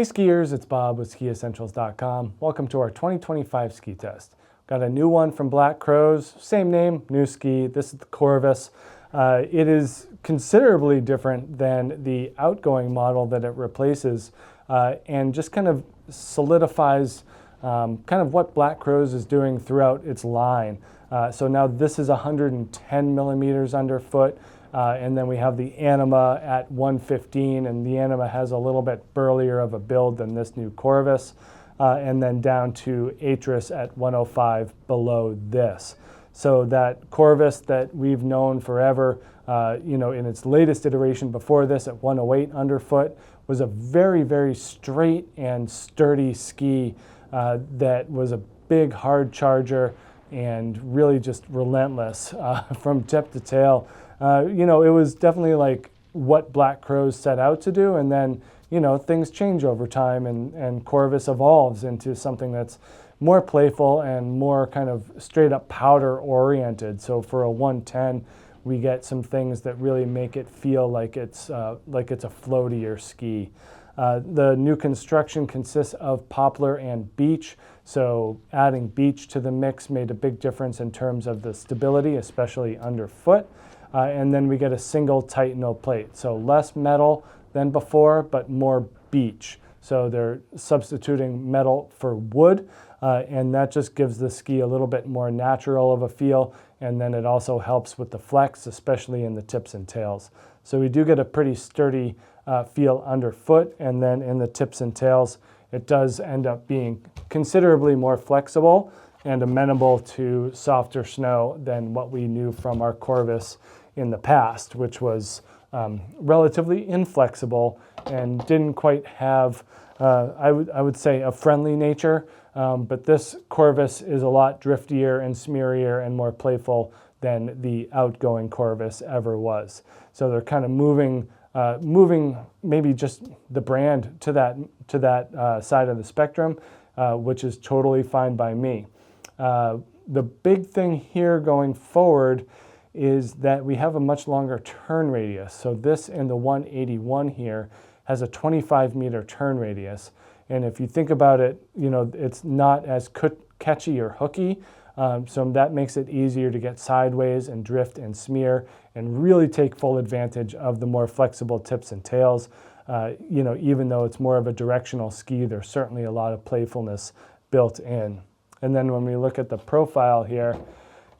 Hey skiers, it's Bob with skiessentials.com. Welcome to our 2025 ski test. Got a new one from Black Crows, same name, new ski. This is the Corvus. It is considerably different than the outgoing model that it replaces and just kind of solidifies kind of what Black Crows is doing throughout its line. So now this is 110 millimeters underfoot. And then we have the Anima at 115, and the Anima has a little bit burlier of a build than this new Corvus, and then down to Atris at 105 below this. So that Corvus that we've known forever, in its latest iteration before this at 108 underfoot, was a very, very straight and sturdy ski that was a big, hard charger and really just relentless from tip to tail. It was definitely like what Black Crows set out to do, and then, things change over time, and Corvus evolves into something that's more playful and more kind of straight up powder oriented. So for a 110, we get some things that really make it feel like it's a floatier ski. The new construction consists of poplar and beech, so adding beech to the mix made a big difference in terms of the stability, especially underfoot. And then we get a single Titanal plate, so less metal than before, but more beech. So they're substituting metal for wood, and that just gives the ski a little bit more natural of a feel, and then it also helps with the flex, especially in the tips and tails. So we do get a pretty sturdy feel underfoot, and then in the tips and tails, it does end up being considerably more flexible and amenable to softer snow than what we knew from our Corvus in the past, which was relatively inflexible and didn't quite have, I would say, a friendly nature. But this Corvus is a lot driftier and smearier and more playful than the outgoing Corvus ever was. So they're kind of moving maybe just the brand to that side of the spectrum, which is totally fine by me. The big thing here going forward is that we have a much longer turn radius. So this in the 181 here has a 25 meter turn radius. And if you think about it, it's not as catchy or hooky. So that makes it easier to get sideways and drift and smear and really take full advantage of the more flexible tips and tails. Even though it's more of a directional ski, there's certainly a lot of playfulness built in. And then when we look at the profile here,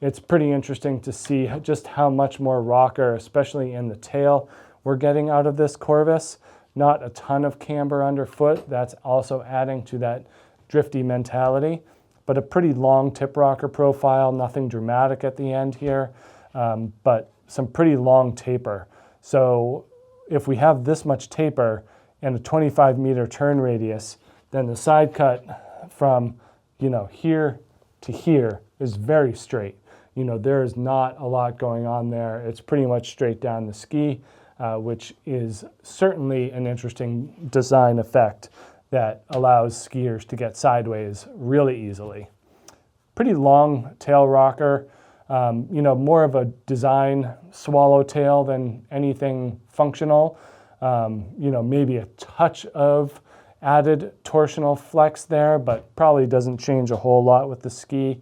it's pretty interesting to see just how much more rocker, especially in the tail, we're getting out of this Corvus. Not a ton of camber underfoot. That's also adding to that drifty mentality, but a pretty long tip rocker profile, nothing dramatic at the end here, but some pretty long taper. So if we have this much taper and a 25 meter turn radius, then the side cut from here to here is very straight. There is not a lot going on there. It's pretty much straight down the ski, which is certainly an interesting design effect that allows skiers to get sideways really easily. Pretty long tail rocker, more of a design swallowtail than anything functional. Maybe a touch of added torsional flex there, but probably doesn't change a whole lot with the ski.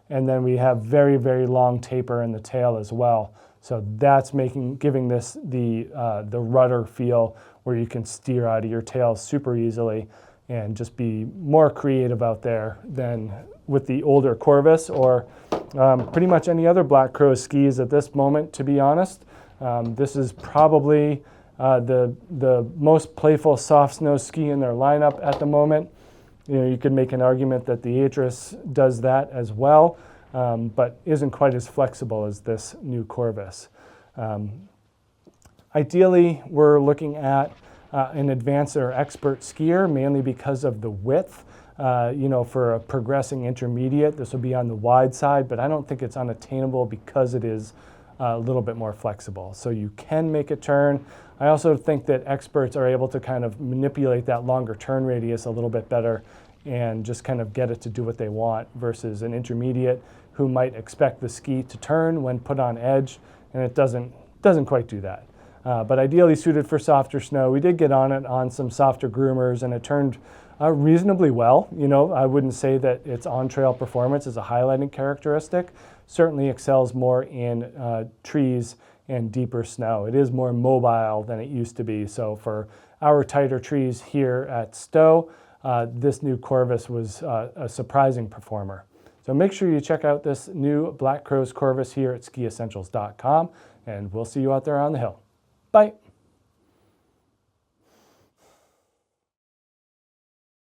And then we have very, very long taper in the tail as well. So that's giving this the rudder feel where you can steer out of your tail super easily and just be more creative out there than with the older Corvus or pretty much any other Black Crow skis at this moment, to be honest. This is probably the most playful soft snow ski in their lineup at the moment. You could make an argument that the Atris does that as well, but isn't quite as flexible as this new Corvus. Ideally, we're looking at an advanced or expert skier, mainly because of the width. For a progressing intermediate, this will be on the wide side, but I don't think it's unattainable because it is a little bit more flexible. So you can make a turn. I also think that experts are able to kind of manipulate that longer turn radius a little bit better and just kind of get it to do what they want versus an intermediate who might expect the ski to turn when put on edge, and it doesn't quite do that. but ideally suited for softer snow. We did get on it on some softer groomers, and it turned reasonably well. You know, I wouldn't say that its on-trail performance is a highlighting characteristic. Certainly excels more in trees and deeper snow. It is more mobile than it used to be. So for our tighter trees here at Stowe, this new Corvus was a surprising performer. So make sure you check out this new Black Crowes Corvus here at skiessentials.com, and we'll see you out there on the hill. Bye.